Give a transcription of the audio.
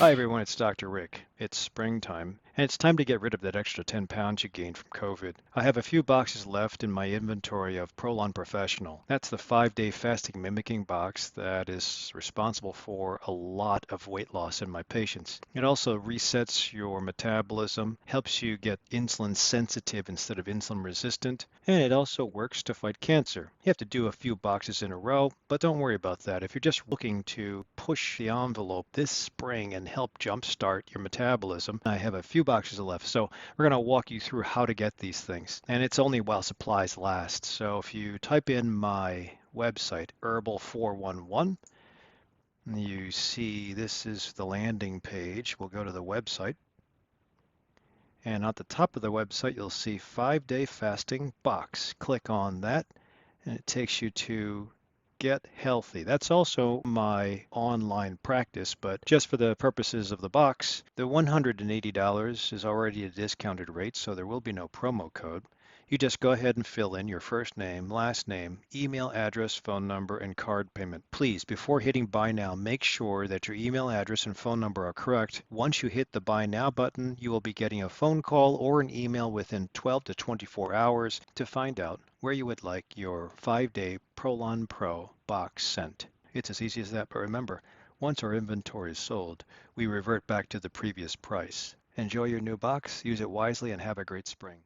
Hi everyone, it's Dr. Rick. It's springtime, and it's time to get rid of that extra 10 pounds you gained from COVID. I have a few boxes left in my inventory of Prolon Professional. That's the 5-day fasting mimicking box that is responsible for a lot of weight loss in my patients. It also resets your metabolism, helps you get insulin sensitive instead of insulin resistant, and it also works to fight cancer. You have to do a few boxes in a row, but don't worry about that. If you're just looking to push the envelope this spring and help jumpstart your metabolism, I have a few boxes left. So we're going to walk you through how to get these things. And it's only while supplies last. So if you type in my website, Herbal411, you see this is the landing page. We'll go to the website. And at the top of the website, you'll see 5-day fasting box. Click on that, and it takes you to Get Healthy. That's also my online practice, but just for the purposes of the box, the $180 is already a discounted rate, so there will be no promo code. You just go ahead and fill in your first name, last name, email address, phone number, and card payment. Please, before hitting buy now, make sure that your email address and phone number are correct. Once you hit the buy now button, you will be getting a phone call or an email within 12 to 24 hours to find out where you would like your 5-day Prolon Pro box sent. It's as easy as that, but remember, once our inventory is sold, we revert back to the previous price. Enjoy your new box, use it wisely, and have a great spring.